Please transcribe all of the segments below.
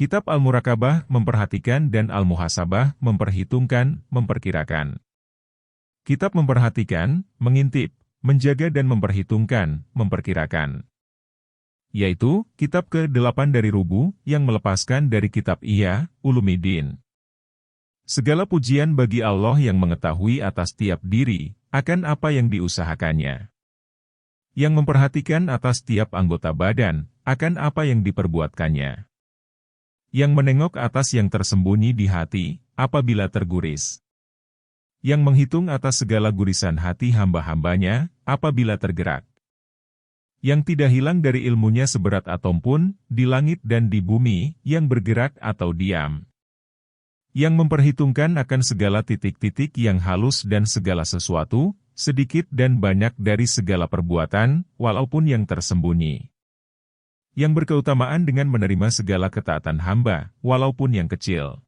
Kitab Al-Murakabah memperhatikan dan Al-Muhasabah memperhitungkan, memperkirakan. Kitab memperhatikan, mengintip, menjaga dan memperhitungkan, memperkirakan. Yaitu, kitab ke-8 dari Rubu, yang melepaskan dari kitab Ihya Ulumuddin. Segala pujian bagi Allah yang mengetahui atas tiap diri, akan apa yang diusahakannya. Yang memperhatikan atas tiap anggota badan, akan apa yang diperbuatkannya. Yang menengok atas yang tersembunyi di hati, apabila terguris. Yang menghitung atas segala gurisan hati hamba-hambanya, apabila tergerak. Yang tidak hilang dari ilmunya seberat atom pun, di langit dan di bumi, yang bergerak atau diam. Yang memperhitungkan akan segala titik-titik yang halus dan segala sesuatu, sedikit dan banyak dari segala perbuatan, walaupun yang tersembunyi. Yang berkeutamaan dengan menerima segala ketaatan hamba, walaupun yang kecil.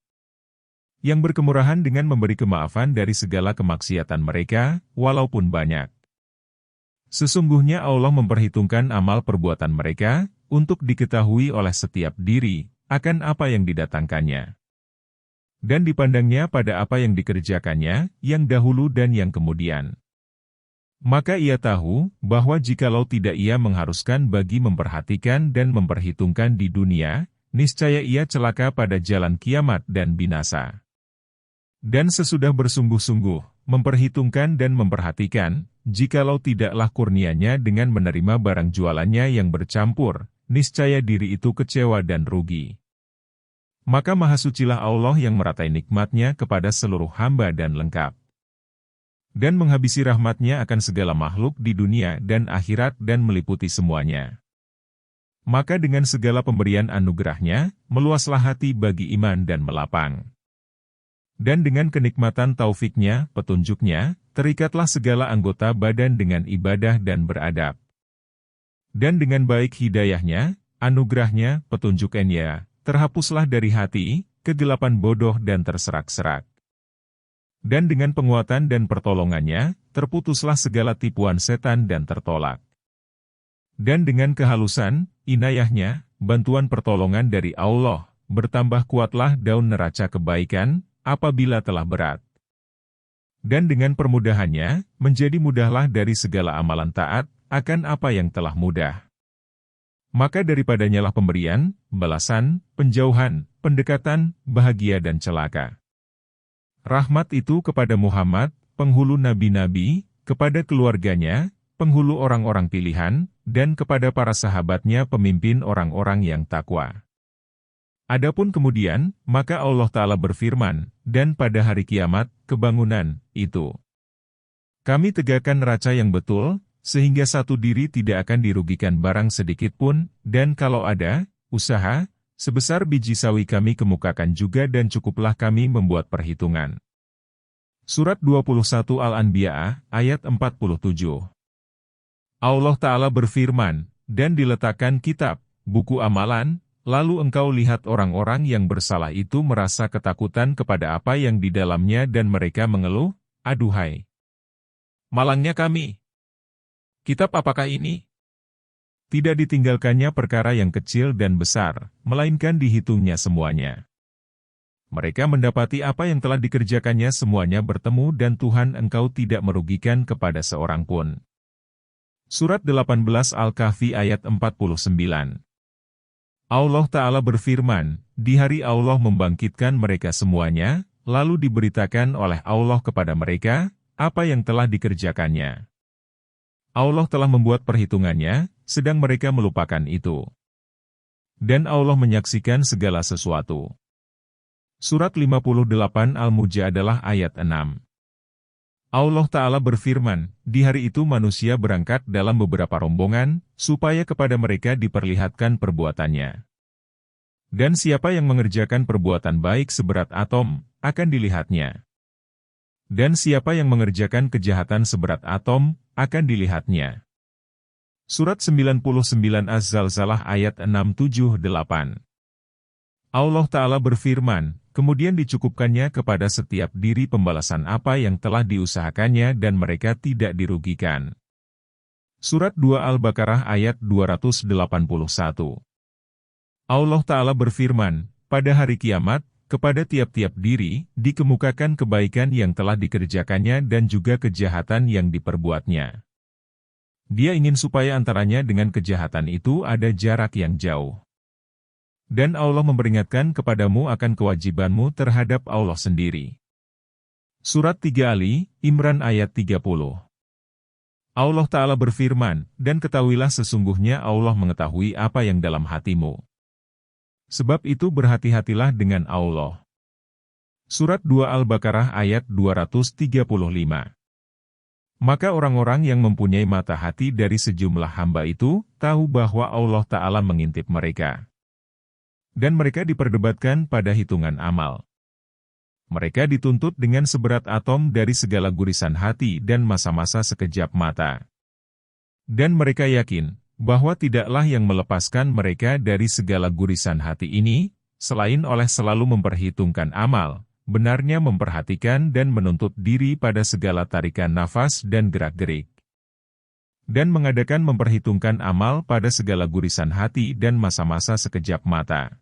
Yang berkemurahan dengan memberi kemaafan dari segala kemaksiatan mereka, walaupun banyak. Sesungguhnya Allah memperhitungkan amal perbuatan mereka, untuk diketahui oleh setiap diri, akan apa yang didatangkannya. Dan dipandangnya pada apa yang dikerjakannya, yang dahulu dan yang kemudian. Maka ia tahu, bahwa jikalau tidak ia mengharuskan bagi memperhatikan dan memperhitungkan di dunia, niscaya ia celaka pada jalan kiamat dan binasa. Dan sesudah bersungguh-sungguh, memperhitungkan dan memperhatikan, jikalau tidaklah kurnianya dengan menerima barang jualannya yang bercampur, niscaya diri itu kecewa dan rugi. Maka maha sucilah Allah yang meratai nikmatnya kepada seluruh hamba dan lengkap. Dan menghabisi rahmatnya akan segala makhluk di dunia dan akhirat dan meliputi semuanya. Maka dengan segala pemberian anugerahnya, meluaslah hati bagi iman dan melapang. Dan dengan kenikmatan taufiknya, petunjuknya, terikatlah segala anggota badan dengan ibadah dan beradab. Dan dengan baik hidayahnya, anugerahnya, petunjuknya, terhapuslah dari hati, kegelapan bodoh dan terserak-serak. Dan dengan penguatan dan pertolongannya, terputuslah segala tipuan setan dan tertolak. Dan dengan kehalusan, inayahnya, bantuan pertolongan dari Allah, bertambah kuatlah daun neraca kebaikan, apabila telah berat. Dan dengan permudahannya, menjadi mudahlah dari segala amalan taat, akan apa yang telah mudah. Maka daripadanyalah pemberian, balasan, penjauhan, pendekatan, bahagia dan celaka. Rahmat itu kepada Muhammad, penghulu nabi-nabi, kepada keluarganya, penghulu orang-orang pilihan, dan kepada para sahabatnya pemimpin orang-orang yang takwa. Adapun kemudian, maka Allah Ta'ala berfirman, dan pada hari kiamat, kebangunan, itu. Kami tegakkan neraca yang betul, sehingga satu diri tidak akan dirugikan barang sedikit pun, dan kalau ada, usaha, sebesar biji sawi kami kemukakan juga dan cukuplah kami membuat perhitungan. Surat 21 Al-Anbiya, ayat 47. Allah Ta'ala berfirman, dan diletakkan kitab, buku amalan, lalu engkau lihat orang-orang yang bersalah itu merasa ketakutan kepada apa yang di dalamnya dan mereka mengeluh, aduhai. Malangnya kami. Kitab apakah ini? Tidak ditinggalkannya perkara yang kecil dan besar, melainkan dihitungnya semuanya. Mereka mendapati apa yang telah dikerjakannya semuanya bertemu dan Tuhan engkau tidak merugikan kepada seorang pun. Surat 18 Al-Kahfi ayat 49. Allah Ta'ala berfirman, di hari Allah membangkitkan mereka semuanya, lalu diberitakan oleh Allah kepada mereka, apa yang telah dikerjakannya. Allah telah membuat perhitungannya, sedang mereka melupakan itu. Dan Allah menyaksikan segala sesuatu. Surat 58 Al-Mujadalah ayat 6. Allah Ta'ala berfirman, di hari itu manusia berangkat dalam beberapa rombongan, supaya kepada mereka diperlihatkan perbuatannya. Dan siapa yang mengerjakan perbuatan baik seberat atom, akan dilihatnya. Dan siapa yang mengerjakan kejahatan seberat atom, akan dilihatnya. Surat 99 Az-Zalzalah ayat 6-7-8. Allah Ta'ala berfirman, kemudian dicukupkannya kepada setiap diri pembalasan apa yang telah diusahakannya dan mereka tidak dirugikan. Surat 2 Al-Baqarah ayat 281. Allah Ta'ala berfirman, pada hari kiamat, kepada tiap-tiap diri, dikemukakan kebaikan yang telah dikerjakannya dan juga kejahatan yang diperbuatnya. Dia ingin supaya antaranya dengan kejahatan itu ada jarak yang jauh. Dan Allah memperingatkan kepadamu akan kewajibanmu terhadap Allah sendiri. Surat 3 Ali, Imran ayat 30. Allah Ta'ala berfirman, dan ketahuilah sesungguhnya Allah mengetahui apa yang dalam hatimu. Sebab itu berhati-hatilah dengan Allah. Surat 2 Al-Baqarah ayat 235. Maka orang-orang yang mempunyai mata hati dari sejumlah hamba itu, tahu bahwa Allah Ta'ala mengintip mereka. Dan mereka diperdebatkan pada hitungan amal. Mereka dituntut dengan seberat atom dari segala gurisan hati dan masa-masa sekejap mata. Dan mereka yakin bahwa tidaklah yang melepaskan mereka dari segala gurisan hati ini, selain oleh selalu memperhitungkan amal, benarnya memperhatikan dan menuntut diri pada segala tarikan nafas dan gerak-gerik. Dan mengadakan memperhitungkan amal pada segala gurisan hati dan masa-masa sekejap mata.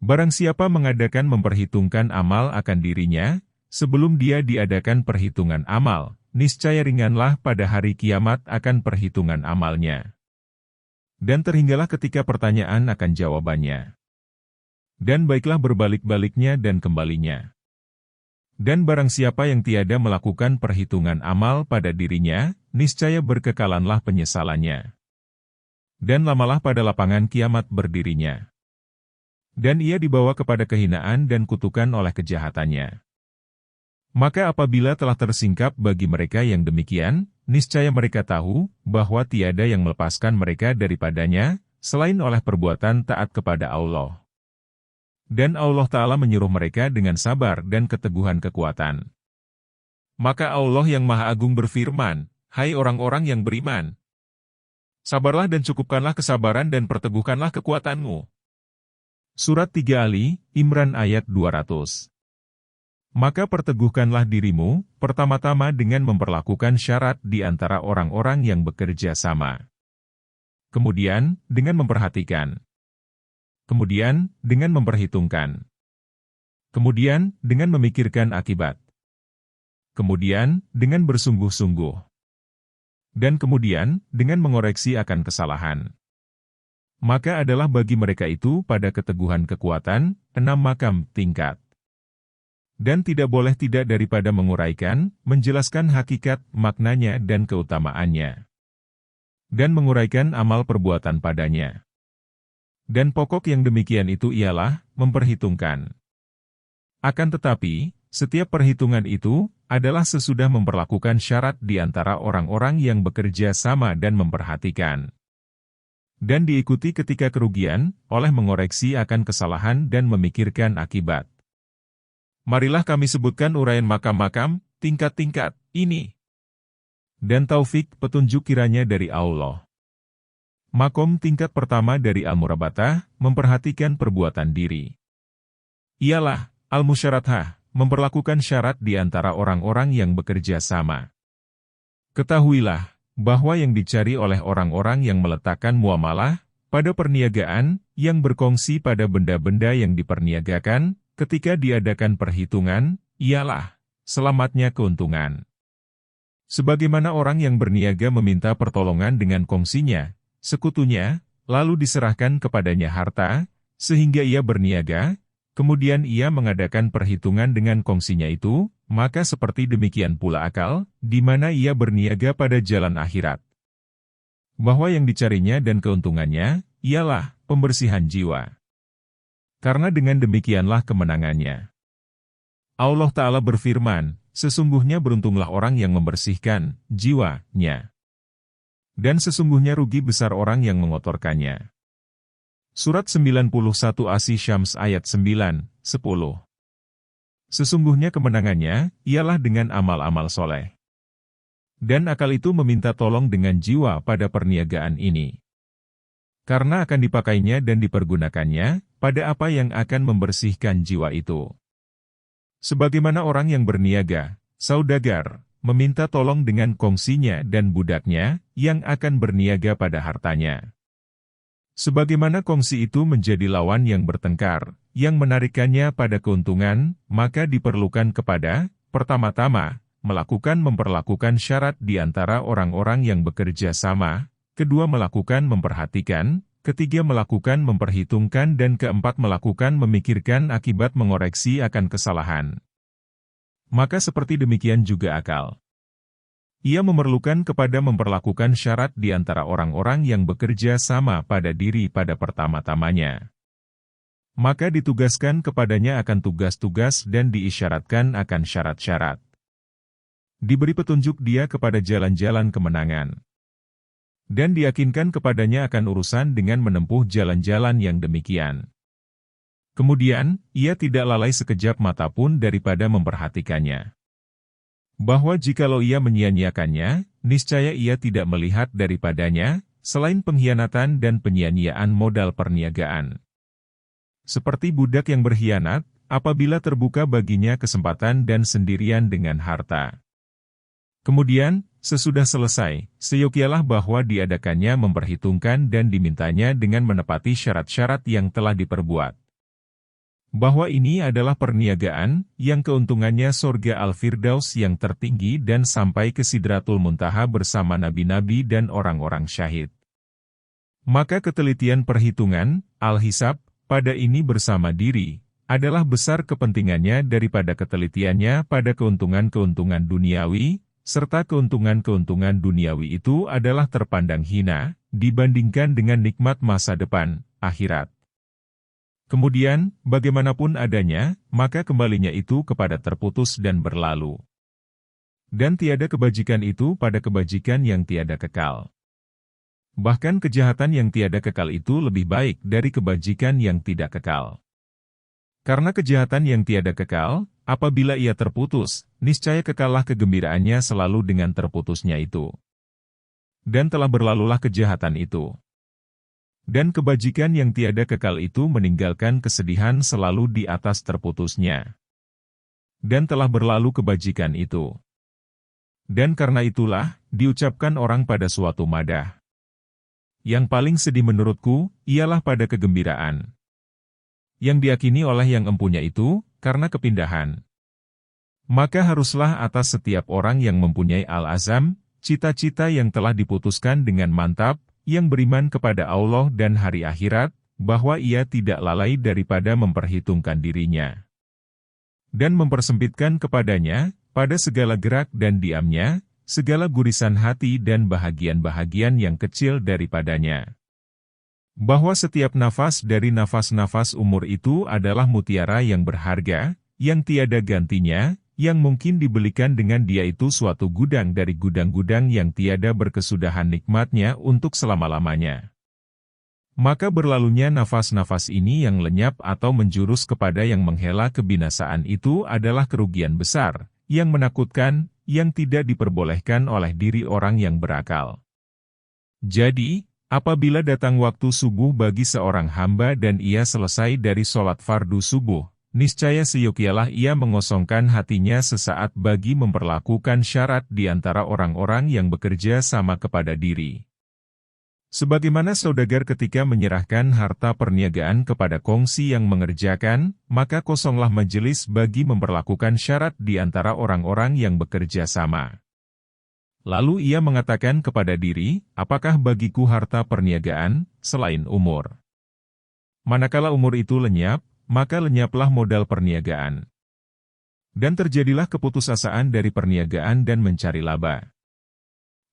Barang siapa mengadakan memperhitungkan amal akan dirinya, sebelum dia diadakan perhitungan amal, niscaya ringanlah pada hari kiamat akan perhitungan amalnya. Dan terhinggalah ketika pertanyaan akan jawabannya. Dan baiklah berbalik-baliknya dan kembalinya. Dan barang siapa yang tiada melakukan perhitungan amal pada dirinya, niscaya berkekalanlah penyesalannya. Dan lamalah pada lapangan kiamat berdirinya. Dan ia dibawa kepada kehinaan dan kutukan oleh kejahatannya. Maka apabila telah tersingkap bagi mereka yang demikian, niscaya mereka tahu bahwa tiada yang melepaskan mereka daripadanya, selain oleh perbuatan taat kepada Allah. Dan Allah Ta'ala menyuruh mereka dengan sabar dan keteguhan kekuatan. Maka Allah yang Maha Agung berfirman, hai orang-orang yang beriman, sabarlah dan cukupkanlah kesabaran dan perteguhkanlah kekuatanmu. Surat 3 Ali, Imran ayat 200. Maka perteguhkanlah dirimu, pertama-tama dengan memperlakukan syarat di antara orang-orang yang bekerja sama. Kemudian, dengan memperhatikan. Kemudian, dengan memperhitungkan. Kemudian, dengan memikirkan akibat. Kemudian, dengan bersungguh-sungguh. Dan kemudian, dengan mengoreksi akan kesalahan. Maka adalah bagi mereka itu pada keteguhan kekuatan, 6 makam tingkat. Dan tidak boleh tidak daripada menguraikan, menjelaskan hakikat, maknanya dan keutamaannya. Dan menguraikan amal perbuatan padanya. Dan pokok yang demikian itu ialah, memperhitungkan. Akan tetapi, setiap perhitungan itu, adalah sesudah memperlakukan syarat di antara orang-orang yang bekerja sama dan memperhatikan. Dan diikuti ketika kerugian, oleh mengoreksi akan kesalahan dan memikirkan akibat. Marilah kami sebutkan uraian makam-makam, tingkat-tingkat, ini. Dan taufik petunjuk kiranya dari Allah. Makom tingkat pertama dari Al-Murabatah, memperhatikan perbuatan diri. Ialah, Al-Musyarathah, memperlakukan syarat di antara orang-orang yang bekerja sama. Ketahuilah, bahwa yang dicari oleh orang-orang yang meletakkan muamalah, pada perniagaan, yang berkongsi pada benda-benda yang diperniagakan, ketika diadakan perhitungan, ialah, selamatnya keuntungan. Sebagaimana orang yang berniaga meminta pertolongan dengan kongsinya, sekutunya, lalu diserahkan kepadanya harta, sehingga ia berniaga, kemudian ia mengadakan perhitungan dengan kongsinya itu, maka seperti demikian pula akal, di mana ia berniaga pada jalan akhirat. Bahwa yang dicarinya dan keuntungannya, ialah pembersihan jiwa. Karena dengan demikianlah kemenangannya. Allah Ta'ala berfirman, sesungguhnya beruntunglah orang yang membersihkan jiwanya. Dan sesungguhnya rugi besar orang yang mengotorkannya. Surat 91 Asy-Syams ayat 9-10. Sesungguhnya kemenangannya, ialah dengan amal-amal soleh. Dan akal itu meminta tolong dengan jiwa pada perniagaan ini. Karena akan dipakainya dan dipergunakannya, pada apa yang akan membersihkan jiwa itu. Sebagaimana orang yang berniaga, saudagar, meminta tolong dengan kongsinya dan budaknya, yang akan berniaga pada hartanya. Sebagaimana kongsi itu menjadi lawan yang bertengkar, yang menarikkannya pada keuntungan, maka diperlukan kepada, pertama-tama, memperlakukan syarat di antara orang-orang yang bekerja sama, kedua melakukan memperhatikan, ketiga melakukan memperhitungkan dan keempat melakukan memikirkan akibat mengoreksi akan kesalahan. Maka seperti demikian juga akal. Ia memerlukan kepada memperlakukan syarat di antara orang-orang yang bekerja sama pada diri pada pertama-tamanya. Maka ditugaskan kepadanya akan tugas-tugas dan diisyaratkan akan syarat-syarat. Diberi petunjuk dia kepada jalan-jalan kemenangan. Dan diyakinkan kepadanya akan urusan dengan menempuh jalan-jalan yang demikian. Kemudian, ia tidak lalai sekejap mata pun daripada memperhatikannya. Bahwa jikalau ia menyia-nyiakannya, niscaya ia tidak melihat daripadanya, selain pengkhianatan dan penyia-nyiaan modal perniagaan. Seperti budak yang berkhianat, apabila terbuka baginya kesempatan dan sendirian dengan harta. Kemudian, sesudah selesai, seyogialah bahwa diadakannya memperhitungkan dan dimintanya dengan menepati syarat-syarat yang telah diperbuat. Bahwa ini adalah perniagaan, yang keuntungannya surga Al-Firdaus yang tertinggi dan sampai ke Sidratul Muntaha bersama nabi-nabi dan orang-orang syahid. Maka ketelitian perhitungan, al-hisab, pada ini bersama diri, adalah besar kepentingannya daripada ketelitiannya pada keuntungan-keuntungan duniawi, serta keuntungan-keuntungan duniawi itu adalah terpandang hina, dibandingkan dengan nikmat masa depan, akhirat. Kemudian, bagaimanapun adanya, maka kembalinya itu kepada terputus dan berlalu. Dan tiada kebajikan itu pada kebajikan yang tiada kekal. Bahkan kejahatan yang tiada kekal itu lebih baik dari kebajikan yang tidak kekal. Karena kejahatan yang tiada kekal, apabila ia terputus, niscaya kekallah kegembiraannya selalu dengan terputusnya itu. Dan telah berlalulah kejahatan itu. Dan kebajikan yang tiada kekal itu meninggalkan kesedihan selalu di atas terputusnya. Dan telah berlalu kebajikan itu. Dan karena itulah, diucapkan orang pada suatu madah. Yang paling sedih menurutku, ialah pada kegembiraan. Yang diakini oleh yang empunya itu, karena kepindahan. Maka haruslah atas setiap orang yang mempunyai al-azam, cita-cita yang telah diputuskan dengan mantap, yang beriman kepada Allah dan hari akhirat, bahwa ia tidak lalai daripada memperhitungkan dirinya. Dan mempersempitkan kepadanya, pada segala gerak dan diamnya, segala gurisan hati dan bahagian-bahagian yang kecil daripadanya. Bahwa setiap nafas dari nafas-nafas umur itu adalah mutiara yang berharga, yang tiada gantinya, yang mungkin dibelikan dengan dia itu suatu gudang dari gudang-gudang yang tiada berkesudahan nikmatnya untuk selama-lamanya. Maka berlalunya nafas-nafas ini yang lenyap atau menjurus kepada yang menghela kebinasaan itu adalah kerugian besar, yang menakutkan, yang tidak diperbolehkan oleh diri orang yang berakal. Jadi, apabila datang waktu subuh bagi seorang hamba dan ia selesai dari sholat fardu subuh, niscaya seyogialah ia mengosongkan hatinya sesaat bagi memperlakukan syarat di antara orang-orang yang bekerja sama kepada diri. Sebagaimana saudagar ketika menyerahkan harta perniagaan kepada kongsi yang mengerjakan, maka kosonglah majelis bagi memperlakukan syarat di antara orang-orang yang bekerja sama. Lalu ia mengatakan kepada diri, apakah bagiku harta perniagaan, selain umur? Manakala umur itu lenyap, maka lenyaplah modal perniagaan. Dan terjadilah keputusasaan dari perniagaan dan mencari laba.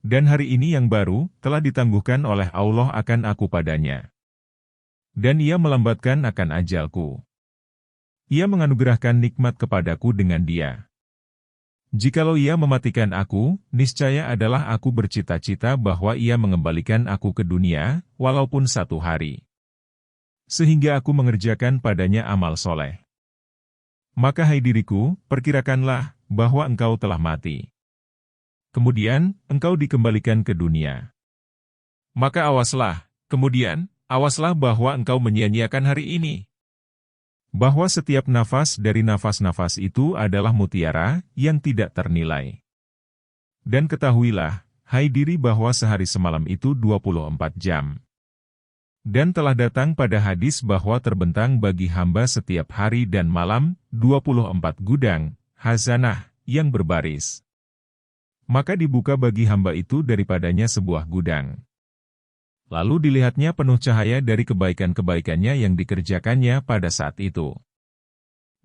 Dan hari ini yang baru, telah ditangguhkan oleh Allah akan aku padanya. Dan ia melambatkan akan ajalku. Ia menganugerahkan nikmat kepadaku dengan dia. Jikalau ia mematikan aku, niscaya adalah aku bercita-cita bahwa ia mengembalikan aku ke dunia, walaupun satu hari. Sehingga aku mengerjakan padanya amal soleh. Maka hai diriku, perkirakanlah, bahwa engkau telah mati. Kemudian, engkau dikembalikan ke dunia. Maka awaslah, kemudian, awaslah bahwa engkau menyia-nyiakan hari ini. Bahwa setiap nafas dari nafas-nafas itu adalah mutiara, yang tidak ternilai. Dan ketahuilah, hai diri bahwa sehari semalam itu 24 jam. Dan telah datang pada hadis bahwa terbentang bagi hamba setiap hari dan malam, 24 gudang, khazanah, yang berbaris. Maka dibuka bagi hamba itu daripadanya sebuah gudang. Lalu dilihatnya penuh cahaya dari kebaikan-kebaikannya yang dikerjakannya pada saat itu.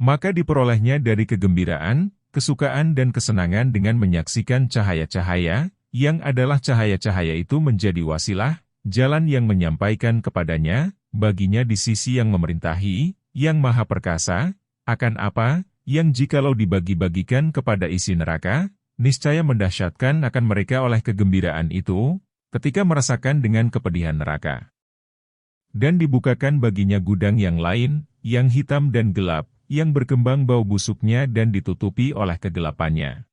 Maka diperolehnya dari kegembiraan, kesukaan dan kesenangan dengan menyaksikan cahaya-cahaya, yang adalah cahaya-cahaya itu menjadi wasilah, jalan yang menyampaikan kepadanya, baginya di sisi yang memerintahi, yang maha perkasa, akan apa, yang jikalau dibagi-bagikan kepada isi neraka, niscaya mendahsyatkan akan mereka oleh kegembiraan itu, ketika merasakan dengan kepedihan neraka. Dan dibukakan baginya gudang yang lain, yang hitam dan gelap, yang berkembang bau busuknya dan ditutupi oleh kegelapannya.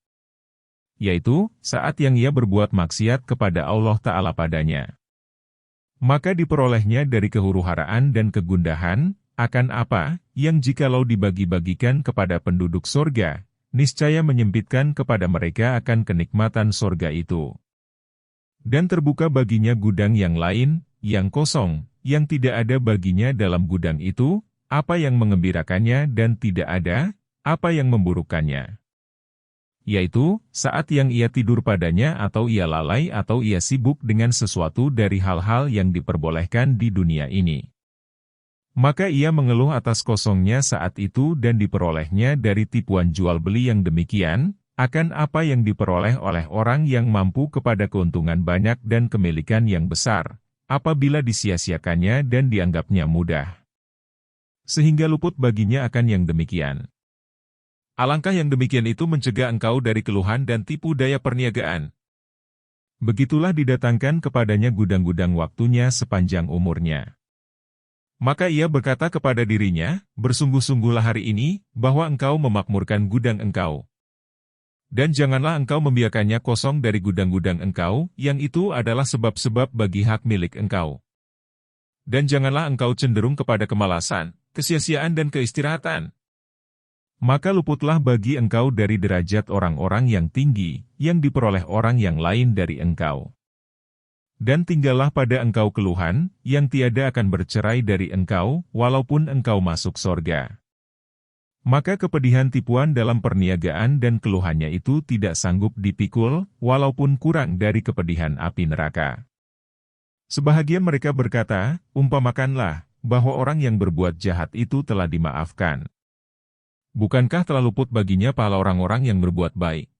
Yaitu, saat yang ia berbuat maksiat kepada Allah Ta'ala padanya. Maka diperolehnya dari kehuru-haraan dan kegundahan, akan apa, yang jikalau dibagi-bagikan kepada penduduk sorga, niscaya menyempitkan kepada mereka akan kenikmatan sorga itu. Dan terbuka baginya gudang yang lain, yang kosong, yang tidak ada baginya dalam gudang itu, apa yang mengembirakannya dan tidak ada, apa yang memburukkannya. Yaitu, saat yang ia tidur padanya atau ia lalai atau ia sibuk dengan sesuatu dari hal-hal yang diperbolehkan di dunia ini. Maka ia mengeluh atas kosongnya saat itu dan diperolehnya dari tipuan jual beli yang demikian, akan apa yang diperoleh oleh orang yang mampu kepada keuntungan banyak dan kemilikan yang besar, apabila disia-siakannya dan dianggapnya mudah. Sehingga luput baginya akan yang demikian. Alangkah yang demikian itu mencegah engkau dari keluhan dan tipu daya perniagaan. Begitulah didatangkan kepadanya gudang-gudang waktunya sepanjang umurnya. Maka ia berkata kepada dirinya, bersungguh-sungguhlah hari ini, bahwa engkau memakmurkan gudang engkau. Dan janganlah engkau membiarkannya kosong dari gudang-gudang engkau, yang itu adalah sebab-sebab bagi hak milik engkau. Dan janganlah engkau cenderung kepada kemalasan, kesia-siaan dan keistirahatan. Maka luputlah bagi engkau dari derajat orang-orang yang tinggi, yang diperoleh orang yang lain dari engkau. Dan tinggallah pada engkau keluhan, yang tiada akan bercerai dari engkau, walaupun engkau masuk sorga. Maka kepedihan tipuan dalam perniagaan dan keluhannya itu tidak sanggup dipikul, walaupun kurang dari kepedihan api neraka. Sebahagian mereka berkata, umpamakanlah, bahwa orang yang berbuat jahat itu telah dimaafkan. Bukankah telah luput baginya pahala orang-orang yang berbuat baik?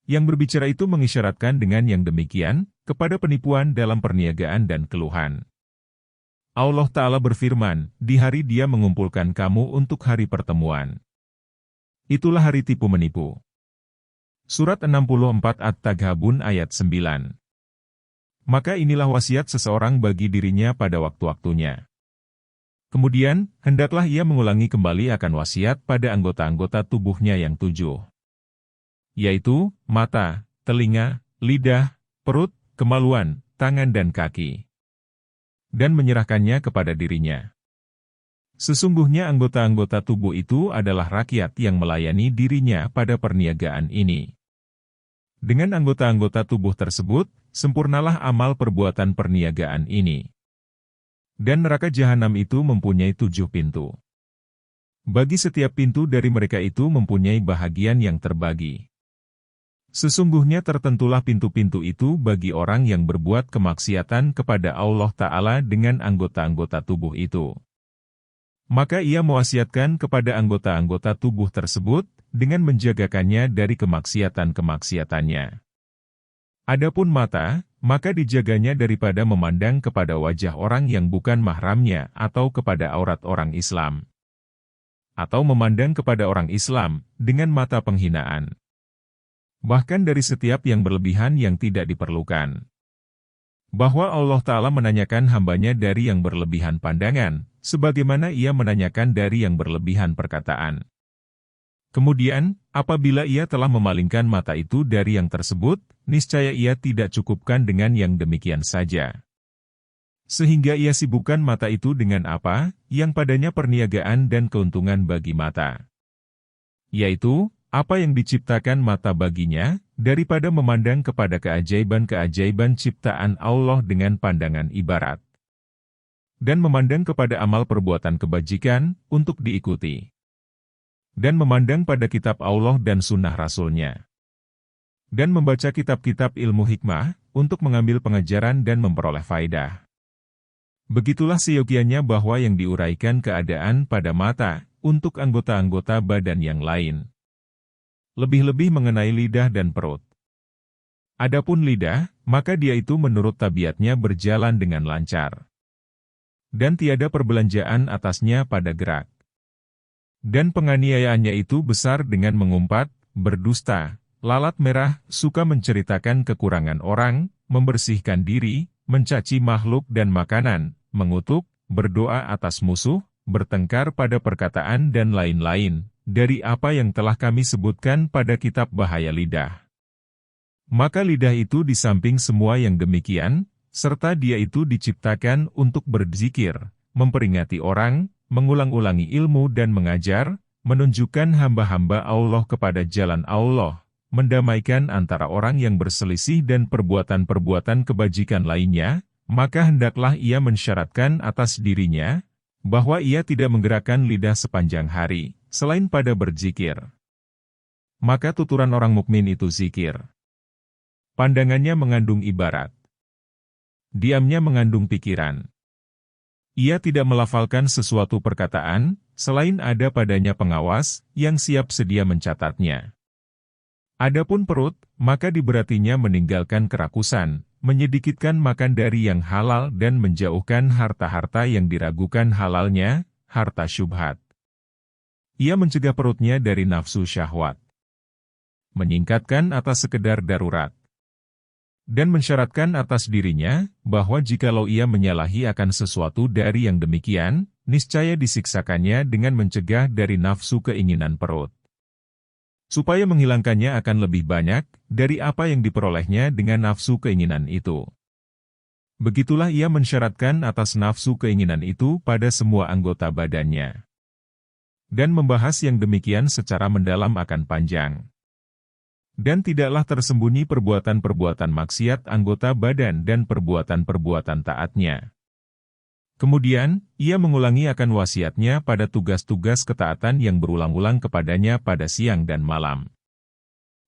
Yang berbicara itu mengisyaratkan dengan yang demikian, kepada penipuan dalam perniagaan dan keluhan. Allah Ta'ala berfirman, di hari Dia mengumpulkan kamu untuk hari pertemuan. Itulah hari tipu menipu. Surat 64 At-Taghabun ayat 9. Maka inilah wasiat seseorang bagi dirinya pada waktu-waktunya. Kemudian, hendaklah ia mengulangi kembali akan wasiat pada anggota-anggota tubuhnya yang 7. Yaitu, mata, telinga, lidah, perut, kemaluan, tangan dan kaki. Dan menyerahkannya kepada dirinya. Sesungguhnya anggota-anggota tubuh itu adalah rakyat yang melayani dirinya pada perniagaan ini. Dengan anggota-anggota tubuh tersebut, sempurnalah amal perbuatan perniagaan ini. Dan neraka jahanam itu mempunyai 7 pintu. Bagi setiap pintu dari mereka itu mempunyai bahagian yang terbagi. Sesungguhnya tertentulah pintu-pintu itu bagi orang yang berbuat kemaksiatan kepada Allah Ta'ala dengan anggota-anggota tubuh itu. Maka ia mewasiatkan kepada anggota-anggota tubuh tersebut, dengan menjagakannya dari kemaksiatan-kemaksiatannya. Adapun mata, maka dijaganya daripada memandang kepada wajah orang yang bukan mahramnya atau kepada aurat orang Islam. Atau memandang kepada orang Islam, dengan mata penghinaan. Bahkan dari setiap yang berlebihan yang tidak diperlukan. Bahwa Allah Ta'ala menanyakan hambanya dari yang berlebihan pandangan, sebagaimana ia menanyakan dari yang berlebihan perkataan. Kemudian, apabila ia telah memalingkan mata itu dari yang tersebut, niscaya ia tidak cukupkan dengan yang demikian saja. Sehingga ia sibukkan mata itu dengan apa, yang padanya perniagaan dan keuntungan bagi mata. Yaitu, apa yang diciptakan mata baginya, daripada memandang kepada keajaiban-keajaiban ciptaan Allah dengan pandangan ibarat. dan memandang kepada amal perbuatan kebajikan untuk diikuti, dan memandang pada kitab Allah dan sunnah Rasul-Nya, dan membaca kitab-kitab ilmu hikmah untuk mengambil pengajaran dan memperoleh faedah. Begitulah seyogianya bahwa yang diuraikan keadaan pada mata untuk anggota-anggota badan yang lain. Lebih-lebih mengenai lidah dan perut. Adapun lidah, maka dia itu menurut tabiatnya berjalan dengan lancar. Dan tiada perbelanjaan atasnya pada gerak. Dan penganiayaannya itu besar dengan mengumpat, berdusta, lalat merah, suka menceritakan kekurangan orang, membersihkan diri, mencaci makhluk dan makanan, mengutuk, berdoa atas musuh, bertengkar pada perkataan dan lain-lain, dari apa yang telah kami sebutkan pada kitab bahaya lidah. Maka lidah itu di samping semua yang demikian, serta dia itu diciptakan untuk berzikir, memperingati orang, mengulang-ulangi ilmu dan mengajar, menunjukkan hamba-hamba Allah kepada jalan Allah, mendamaikan antara orang yang berselisih dan perbuatan-perbuatan kebajikan lainnya, maka hendaklah ia mensyaratkan atas dirinya, bahwa ia tidak menggerakkan lidah sepanjang hari, selain pada berzikir. Maka tuturan orang mukmin itu zikir. Pandangannya mengandung ibarat. Diamnya mengandung pikiran. Ia tidak melafalkan sesuatu perkataan, selain ada padanya pengawas, yang siap sedia mencatatnya. Adapun perut, maka diberatinya meninggalkan kerakusan, menyedikitkan makan dari yang halal dan menjauhkan harta-harta yang diragukan halalnya, harta syubhat. Ia mencegah perutnya dari nafsu syahwat. Menyingkatkan atas sekedar darurat. Dan mensyaratkan atas dirinya, bahwa jikalau ia menyalahi akan sesuatu dari yang demikian, niscaya disiksakannya dengan mencegah dari nafsu keinginan perut. Supaya menghilangkannya akan lebih banyak, dari apa yang diperolehnya dengan nafsu keinginan itu. Begitulah ia mensyaratkan atas nafsu keinginan itu pada semua anggota badannya. Dan membahas yang demikian secara mendalam akan panjang. Dan tidaklah tersembunyi perbuatan-perbuatan maksiat anggota badan dan perbuatan-perbuatan taatnya. Kemudian, ia mengulangi akan wasiatnya pada tugas-tugas ketaatan yang berulang-ulang kepadanya pada siang dan malam.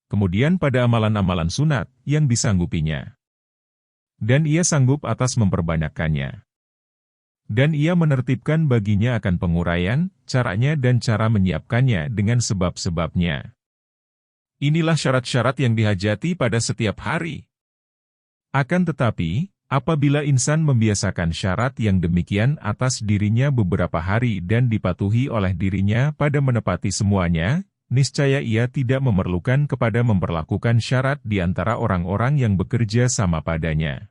Kemudian pada amalan-amalan sunat yang disanggupinya. Dan ia sanggup atas memperbanyakkannya. Dan ia menertibkan baginya akan penguraian, caranya dan cara menyiapkannya dengan sebab-sebabnya. Inilah syarat-syarat yang dihajati pada setiap hari. Akan tetapi, apabila insan membiasakan syarat yang demikian atas dirinya beberapa hari dan dipatuhi oleh dirinya pada menepati semuanya, niscaya ia tidak memerlukan kepada memperlakukan syarat di antara orang-orang yang bekerja sama padanya.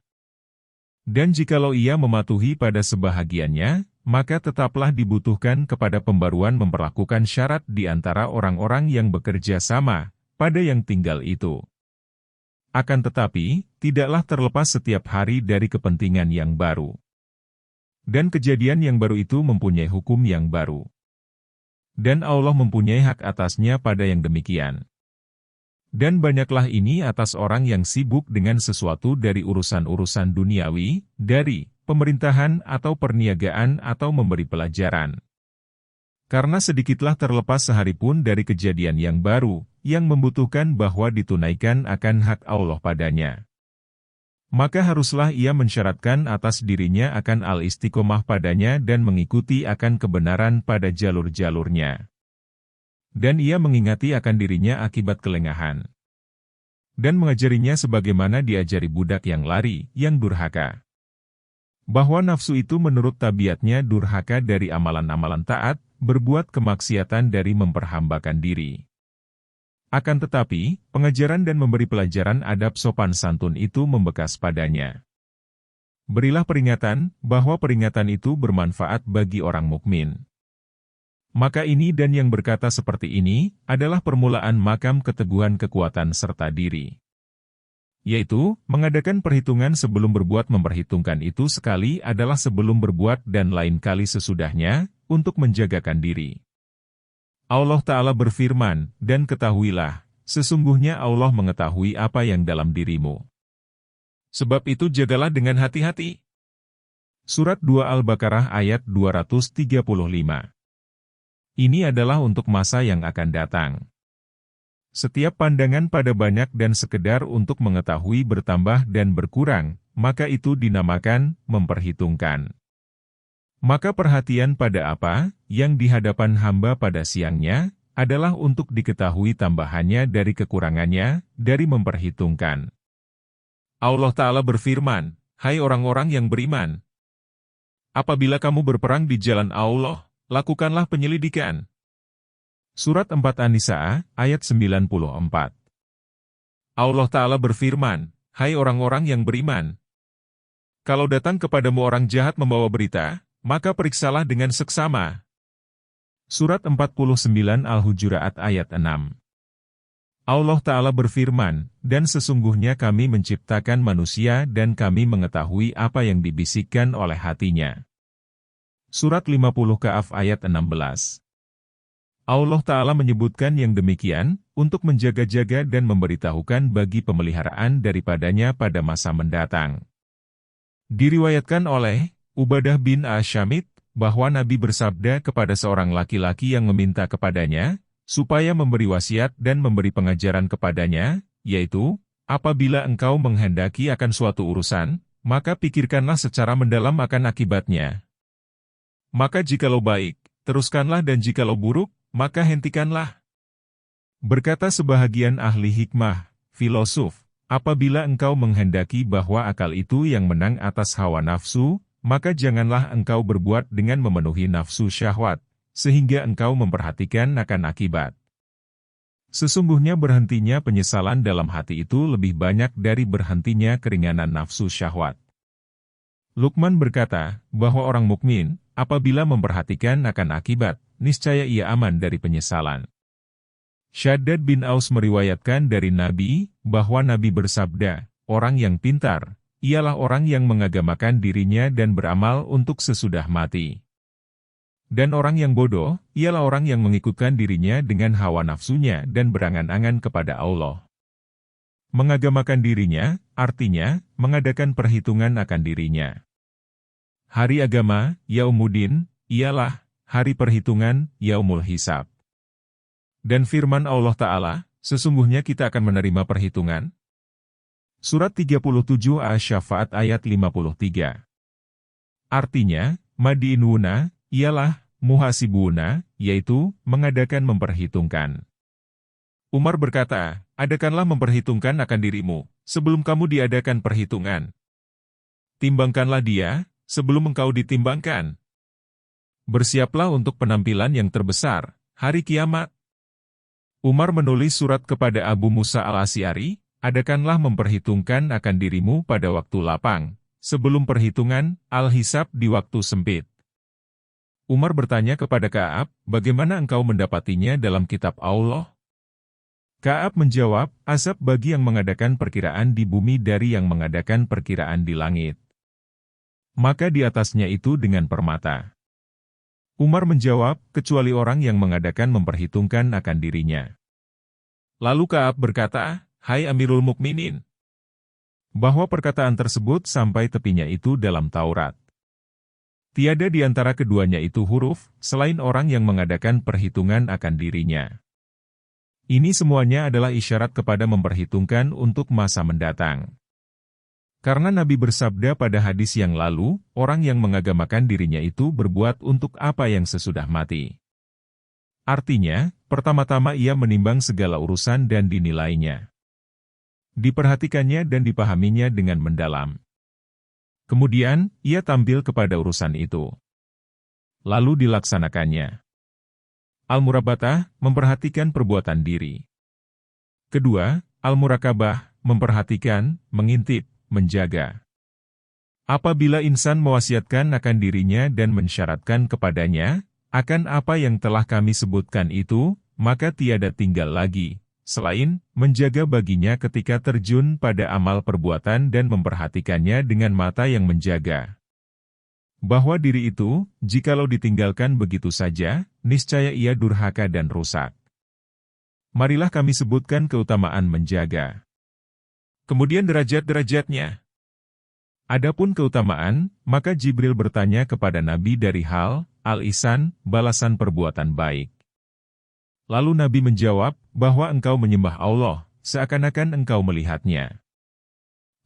Dan jikalau ia mematuhi pada sebahagiannya, maka tetaplah dibutuhkan kepada pembaruan memperlakukan syarat di antara orang-orang yang bekerja sama pada yang tinggal itu. Akan tetapi, tidaklah terlepas setiap hari dari kepentingan yang baru. Dan kejadian yang baru itu mempunyai hukum yang baru. Dan Allah mempunyai hak atasnya pada yang demikian. Dan banyaklah ini atas orang yang sibuk dengan sesuatu dari urusan-urusan duniawi, dari pemerintahan atau perniagaan atau memberi pelajaran. Karena sedikitlah terlepas sehari pun dari kejadian yang baru, yang membutuhkan bahwa ditunaikan akan hak Allah padanya. Maka haruslah ia mensyaratkan atas dirinya akan al-istiqomah padanya dan mengikuti akan kebenaran pada jalur-jalurnya. Dan ia mengingati akan dirinya akibat kelengahan. Dan mengajarinya sebagaimana diajari budak yang lari, yang durhaka. Bahwa nafsu itu menurut tabiatnya durhaka dari amalan-amalan taat, berbuat kemaksiatan dari memperhambakan diri. Akan tetapi, pengajaran dan memberi pelajaran adab sopan santun itu membekas padanya. Berilah peringatan, bahwa peringatan itu bermanfaat bagi orang mukmin. Maka ini dan yang berkata seperti ini, adalah permulaan makam keteguhan kekuatan serta diri. Yaitu, mengadakan perhitungan sebelum berbuat. Memperhitungkan itu sekali adalah sebelum berbuat dan lain kali sesudahnya, untuk menjagakan diri. Allah Ta'ala berfirman, dan ketahuilah, sesungguhnya Allah mengetahui apa yang dalam dirimu. Sebab itu jagalah dengan hati-hati. Surat 2 Al-Baqarah ayat 235. Ini adalah untuk masa yang akan datang. Setiap pandangan pada banyak dan sekedar untuk mengetahui bertambah dan berkurang, maka itu dinamakan memperhitungkan. Maka perhatian pada apa yang di hadapan hamba pada siangnya adalah untuk diketahui tambahannya dari kekurangannya, dari memperhitungkan. Allah Ta'ala berfirman, "Hai orang-orang yang beriman, apabila kamu berperang di jalan Allah, lakukanlah penyelidikan." Surat 4 An-Nisa, ayat 94. Allah Ta'ala berfirman, "Hai orang-orang yang beriman, kalau datang kepadamu orang jahat membawa berita, maka periksalah dengan seksama." Surat 49 Al-Hujurat ayat 6. Allah Ta'ala berfirman, "Dan sesungguhnya kami menciptakan manusia dan kami mengetahui apa yang dibisikkan oleh hatinya." Surat 50 Kahf ayat 16. Allah Ta'ala menyebutkan yang demikian, untuk menjaga-jaga dan memberitahukan bagi pemeliharaan daripadanya pada masa mendatang. Diriwayatkan oleh Ubadah bin Asyamit, bahwa Nabi bersabda kepada seorang laki-laki yang meminta kepadanya, supaya memberi wasiat dan memberi pengajaran kepadanya, yaitu, apabila engkau menghendaki akan suatu urusan, maka pikirkanlah secara mendalam akan akibatnya. Maka jikalau baik, teruskanlah dan jikalau buruk, maka hentikanlah. Berkata sebahagian ahli hikmah, filosof, apabila engkau menghendaki bahwa akal itu yang menang atas hawa nafsu, maka janganlah engkau berbuat dengan memenuhi nafsu syahwat, sehingga engkau memperhatikan akan akibat. Sesungguhnya berhentinya penyesalan dalam hati itu lebih banyak dari berhentinya keringanan nafsu syahwat. Luqman berkata, bahwa orang mukmin, apabila memperhatikan akan akibat, niscaya ia aman dari penyesalan. Syaddad bin Aus meriwayatkan dari Nabi, bahwa Nabi bersabda, orang yang pintar, ialah orang yang mengagamakan dirinya dan beramal untuk sesudah mati. Dan orang yang bodoh, ialah orang yang mengikutkan dirinya dengan hawa nafsunya dan berangan-angan kepada Allah. Mengagamakan dirinya, artinya, mengadakan perhitungan akan dirinya. Hari agama, Yaumuddin, ialah hari perhitungan, Yaumul Hisab. Dan firman Allah Ta'ala, sesungguhnya kita akan menerima perhitungan. Surat 37 Asy-Syafa'at ayat 53. Artinya, Madi'inuna, ialah muhasibuna, yaitu mengadakan memperhitungkan. Umar berkata, adakanlah memperhitungkan akan dirimu, sebelum kamu diadakan perhitungan. Timbangkanlah dia, sebelum engkau ditimbangkan. Bersiaplah untuk penampilan yang terbesar, hari kiamat. Umar menulis surat kepada Abu Musa al-Asy'ari, adakanlah memperhitungkan akan dirimu pada waktu lapang, sebelum perhitungan, al-hisab di waktu sempit. Umar bertanya kepada Ka'ab, bagaimana engkau mendapatinya dalam kitab Allah? Ka'ab menjawab, azab bagi yang mengadakan perkiraan di bumi dari yang mengadakan perkiraan di langit. Maka di atasnya itu dengan permata. Umar menjawab, kecuali orang yang mengadakan memperhitungkan akan dirinya. Lalu Ka'ab berkata, hai Amirul Mukminin, bahwa perkataan tersebut sampai tepinya itu dalam Taurat. Tiada di antara keduanya itu huruf, selain orang yang mengadakan perhitungan akan dirinya. Ini semuanya adalah isyarat kepada memperhitungkan untuk masa mendatang. Karena Nabi bersabda pada hadis yang lalu, orang yang mengagamakan dirinya itu berbuat untuk apa yang sesudah mati. Artinya, pertama-tama ia menimbang segala urusan dan dinilainya. Diperhatikannya dan dipahaminya dengan mendalam. Kemudian, ia tampil kepada urusan itu. Lalu dilaksanakannya. Al-Murabatah, memperhatikan perbuatan diri. Kedua, Al-Murakabah, memperhatikan, mengintip, menjaga. Apabila insan mewasiatkan akan dirinya dan mensyaratkan kepadanya, akan apa yang telah kami sebutkan itu, maka tiada tinggal lagi, selain menjaga baginya ketika terjun pada amal perbuatan dan memperhatikannya dengan mata yang menjaga. Bahwa diri itu, jikalau ditinggalkan begitu saja, niscaya ia durhaka dan rusak. Marilah kami sebutkan keutamaan menjaga. Kemudian derajat-derajatnya. Adapun keutamaan, maka Jibril bertanya kepada Nabi dari hal, al-ihsan, balasan perbuatan baik. Lalu Nabi menjawab, bahwa engkau menyembah Allah, seakan-akan engkau melihatnya.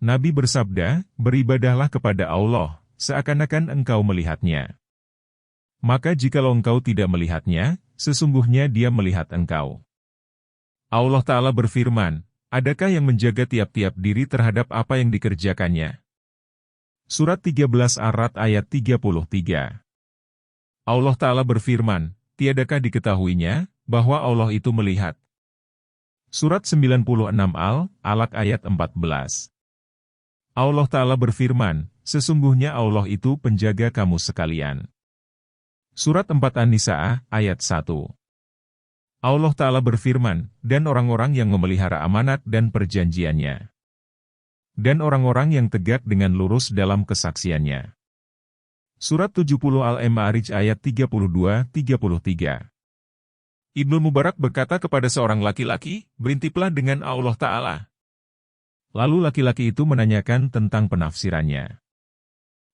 Nabi bersabda, beribadahlah kepada Allah, seakan-akan engkau melihatnya. Maka jikalau engkau tidak melihatnya, sesungguhnya Dia melihat engkau. Allah Ta'ala berfirman, adakah yang menjaga tiap-tiap diri terhadap apa yang dikerjakannya? Surat 13 Ar-Ra'd ayat 33. Allah Ta'ala berfirman, tiadakah diketahuinya, bahwa Allah itu melihat? Surat 96 Al-Alaq ayat 14. Allah Ta'ala berfirman, sesungguhnya Allah itu penjaga kamu sekalian. Surat 4 An-Nisa ayat 1. Allah Ta'ala berfirman, dan orang-orang yang memelihara amanat dan perjanjiannya. Dan orang-orang yang tegak dengan lurus dalam kesaksiannya. Surat 70 Al-Ma'arij ayat 32-33. Ibnu Mubarak berkata kepada seorang laki-laki, berintiplah dengan Allah Ta'ala. Lalu laki-laki itu menanyakan tentang penafsirannya.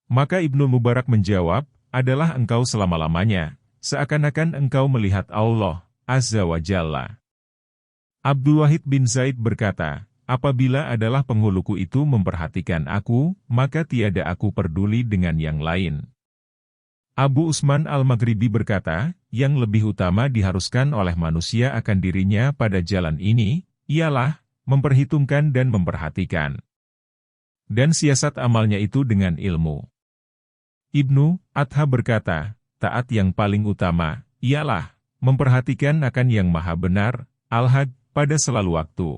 Maka Ibnu Mubarak menjawab, adalah engkau selama-lamanya, seakan-akan engkau melihat Allah, Azza wa Jalla. Abdul Wahid bin Zaid berkata, apabila adalah penghuluku itu memperhatikan aku, maka tiada aku peduli dengan yang lain. Abu Usman Al-Maghribi berkata, yang lebih utama diharuskan oleh manusia akan dirinya pada jalan ini, ialah, memperhitungkan dan memperhatikan. Dan siasat amalnya itu dengan ilmu. Ibnu Adha berkata, taat yang paling utama, ialah, memperhatikan akan yang maha benar, Al-Had, pada selalu waktu.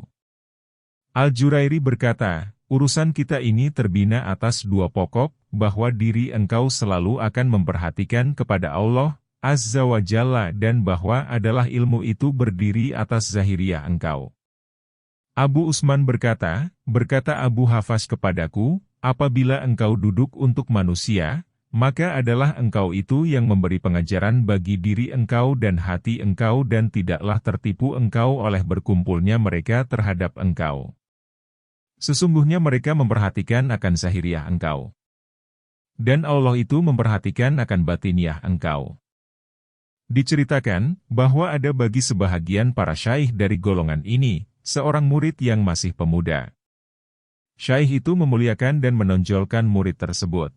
Al-Jurairi berkata, urusan kita ini terbina atas dua pokok, bahwa diri engkau selalu akan memperhatikan kepada Allah, Azza wa Jalla dan bahwa adalah ilmu itu berdiri atas zahiriyah engkau. Abu Usman berkata Abu Hafas kepadaku, apabila engkau duduk untuk manusia, maka adalah engkau itu yang memberi pengajaran bagi diri engkau dan hati engkau dan tidaklah tertipu engkau oleh berkumpulnya mereka terhadap engkau. Sesungguhnya mereka memperhatikan akan zahiriyah engkau. Dan Allah itu memperhatikan akan batiniah engkau. Diceritakan, bahwa ada bagi sebahagian para syaikh dari golongan ini, seorang murid yang masih pemuda. Syaikh itu memuliakan dan menonjolkan murid tersebut.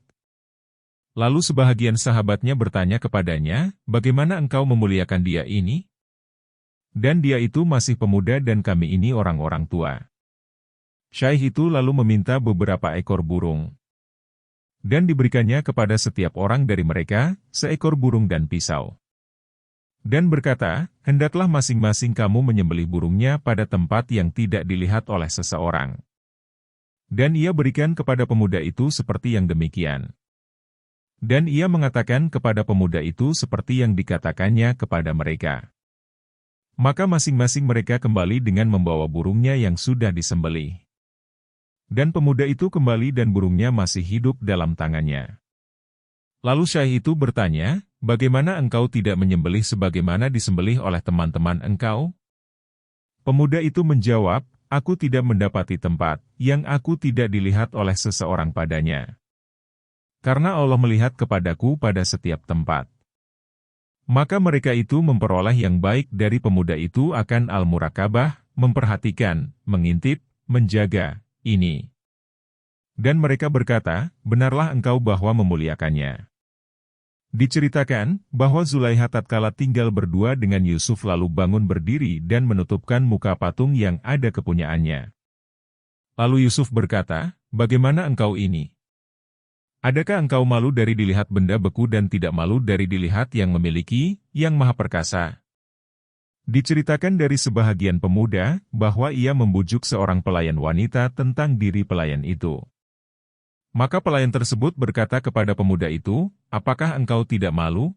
Lalu sebahagian sahabatnya bertanya kepadanya, bagaimana engkau memuliakan dia ini? Dan dia itu masih pemuda dan kami ini orang-orang tua. Syaikh itu lalu meminta beberapa ekor burung. Dan diberikannya kepada setiap orang dari mereka, seekor burung dan pisau. Dan berkata, hendaklah masing-masing kamu menyembelih burungnya pada tempat yang tidak dilihat oleh seseorang. Dan ia berikan kepada pemuda itu seperti yang demikian. Dan ia mengatakan kepada pemuda itu seperti yang dikatakannya kepada mereka. Maka masing-masing mereka kembali dengan membawa burungnya yang sudah disembelih. Dan pemuda itu kembali dan burungnya masih hidup dalam tangannya. Lalu syaikh itu bertanya, bagaimana engkau tidak menyembelih sebagaimana disembelih oleh teman-teman engkau? Pemuda itu menjawab, aku tidak mendapati tempat yang aku tidak dilihat oleh seseorang padanya. Karena Allah melihat kepadaku pada setiap tempat. Maka mereka itu memperoleh yang baik dari pemuda itu akan al-murakabah, memperhatikan, mengintip, menjaga, ini. Dan mereka berkata, benarlah engkau bahwa memuliakannya. Diceritakan, bahwa Zulaiha tatkala tinggal berdua dengan Yusuf lalu bangun berdiri dan menutupkan muka patung yang ada kepunyaannya. Lalu Yusuf berkata, bagaimana engkau ini? Adakah engkau malu dari dilihat benda beku dan tidak malu dari dilihat yang memiliki, yang maha perkasa? Diceritakan dari sebahagian pemuda, bahwa ia membujuk seorang pelayan wanita tentang diri pelayan itu. Maka pelayan tersebut berkata kepada pemuda itu, apakah engkau tidak malu?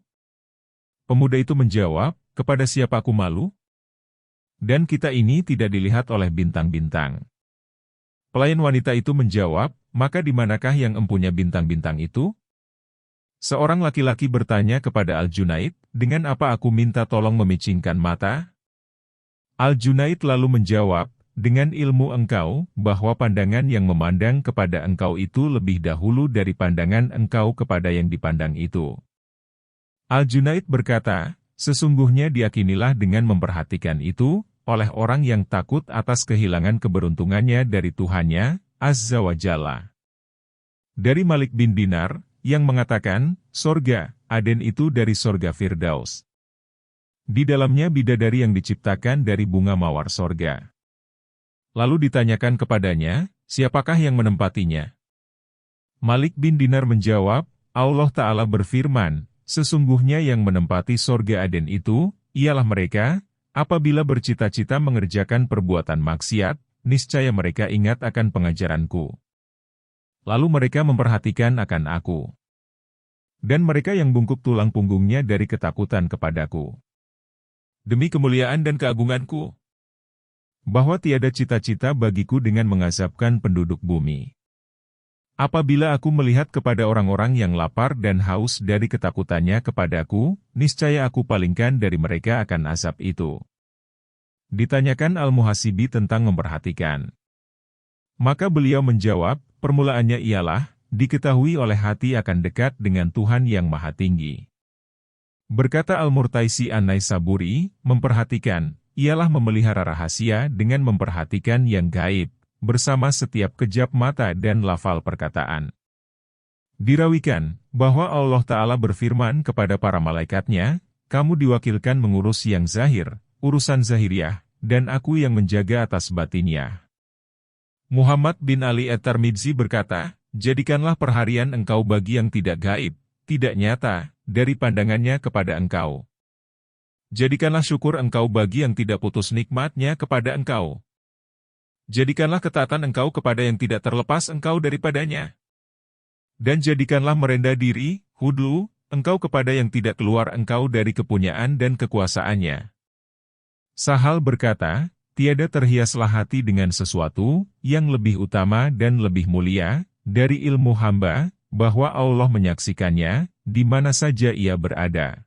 Pemuda itu menjawab, kepada siapa aku malu? Dan kita ini tidak dilihat oleh bintang-bintang. Pelayan wanita itu menjawab, maka di manakah yang empunya bintang-bintang itu? Seorang laki-laki bertanya kepada Al-Junaid, dengan apa aku minta tolong memicingkan mata? Al-Junaid lalu menjawab, dengan ilmu engkau, bahwa pandangan yang memandang kepada engkau itu lebih dahulu dari pandangan engkau kepada yang dipandang itu. Al-Junaid berkata, sesungguhnya diyakinilah dengan memperhatikan itu, oleh orang yang takut atas kehilangan keberuntungannya dari Tuhannya, Azza wa Jalla. Dari Malik bin Dinar, yang mengatakan, sorga, Aden itu dari sorga Firdaus. Di dalamnya bidadari yang diciptakan dari bunga mawar sorga. Lalu ditanyakan kepadanya, siapakah yang menempatinya? Malik bin Dinar menjawab, Allah Ta'ala berfirman, sesungguhnya yang menempati sorga Aden itu, ialah mereka, apabila bercita-cita mengerjakan perbuatan maksiat, niscaya mereka ingat akan pengajaranku. Lalu mereka memperhatikan akan aku. Dan mereka yang bungkuk tulang punggungnya dari ketakutan kepadaku. Demi kemuliaan dan keagunganku, bahwa tiada cita-cita bagiku dengan mengazabkan penduduk bumi. Apabila aku melihat kepada orang-orang yang lapar dan haus dari ketakutannya kepadaku, niscaya aku palingkan dari mereka akan azab itu. Ditanyakan Al-Muhasibi tentang memperhatikan. Maka beliau menjawab, permulaannya ialah, diketahui oleh hati akan dekat dengan Tuhan yang Maha Tinggi. Berkata Al-Murtaisi An-Naisaburi, memperhatikan, ialah memelihara rahasia dengan memperhatikan yang gaib, bersama setiap kejap mata dan lafal perkataan. Dirawikan, bahwa Allah Ta'ala berfirman kepada para malaikatnya, kamu diwakilkan mengurus yang zahir, urusan zahiriah, dan aku yang menjaga atas batinnya. Muhammad bin Ali At-Tirmidzi berkata, jadikanlah perharian engkau bagi yang tidak gaib, tidak nyata, dari pandangannya kepada engkau. Jadikanlah syukur engkau bagi yang tidak putus nikmatnya kepada engkau. Jadikanlah ketaatan engkau kepada yang tidak terlepas engkau daripadanya. Dan jadikanlah merendah diri, hudlu, engkau kepada yang tidak keluar engkau dari kepunyaan dan kekuasaannya. Sahal berkata, tiada terhiaslah hati dengan sesuatu yang lebih utama dan lebih mulia dari ilmu hamba, bahwa Allah menyaksikannya, di mana saja ia berada.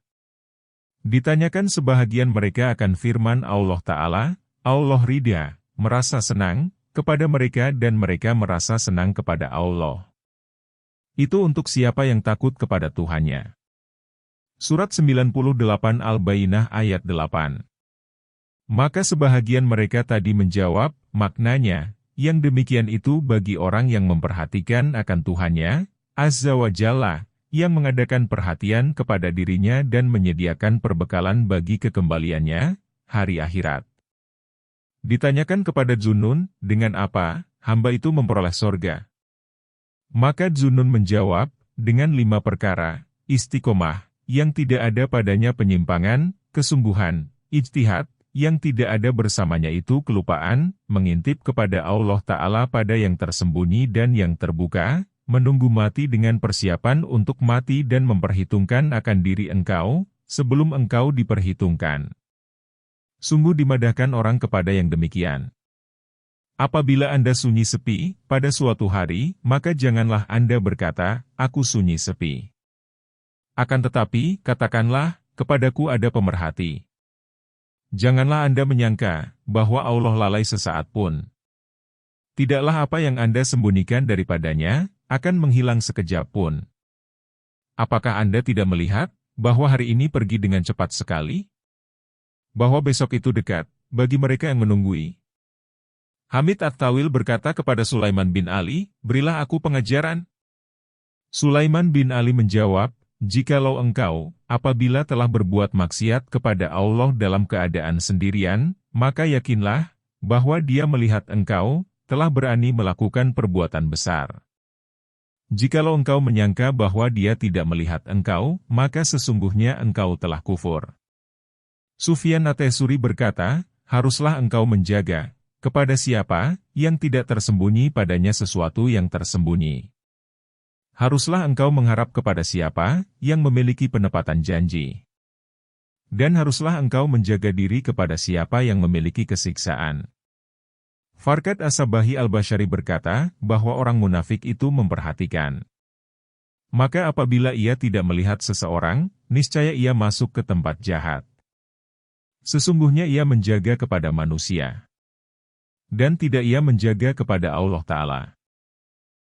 Ditanyakan sebahagian mereka akan firman Allah Ta'ala, Allah ridha, merasa senang, kepada mereka dan mereka merasa senang kepada Allah. Itu untuk siapa yang takut kepada Tuhannya. Surat 98 Al-Bayyinah ayat 8. Maka sebahagian mereka tadi menjawab, maknanya, yang demikian itu bagi orang yang memperhatikan akan Tuhannya, Azza wa Jalla, yang mengadakan perhatian kepada dirinya dan menyediakan perbekalan bagi kekembaliannya, hari akhirat. Ditanyakan kepada Zunnun, dengan apa, hamba itu memperoleh sorga? Maka Zunnun menjawab, dengan 5 perkara, istiqomah, yang tidak ada padanya penyimpangan, kesungguhan, ijtihad, yang tidak ada bersamanya itu kelupaan, mengintip kepada Allah Ta'ala pada yang tersembunyi dan yang terbuka, menunggu mati dengan persiapan untuk mati dan memperhitungkan akan diri engkau, sebelum engkau diperhitungkan. Sungguh dimadahkan orang kepada yang demikian. Apabila Anda sunyi sepi, pada suatu hari, maka janganlah Anda berkata, aku sunyi sepi. Akan tetapi, katakanlah, kepadaku ada pemerhati. Janganlah Anda menyangka, bahwa Allah lalai sesaat pun. Tidaklah apa yang Anda sembunyikan daripadanya, akan menghilang sekejap pun. Apakah Anda tidak melihat, bahwa hari ini pergi dengan cepat sekali? Bahwa besok itu dekat, bagi mereka yang menunggui. Hamid At-Tawil berkata kepada Sulaiman bin Ali, berilah aku pengajaran. Sulaiman bin Ali menjawab, jikalau engkau, apabila telah berbuat maksiat kepada Allah dalam keadaan sendirian, maka yakinlah, bahwa Dia melihat engkau, telah berani melakukan perbuatan besar. Jikalau engkau menyangka bahwa Dia tidak melihat engkau, maka sesungguhnya engkau telah kufur. Sufyan At-Tsuri berkata, haruslah engkau menjaga, kepada siapa, yang tidak tersembunyi padanya sesuatu yang tersembunyi. Haruslah engkau mengharap kepada siapa, yang memiliki penepatan janji. Dan haruslah engkau menjaga diri kepada siapa yang memiliki kesiksaan. Farqad As-Sabahi Al-Bashari berkata, bahwa orang munafik itu memperhatikan. Maka apabila ia tidak melihat seseorang, niscaya ia masuk ke tempat jahat. Sesungguhnya ia menjaga kepada manusia. Dan tidak ia menjaga kepada Allah Ta'ala.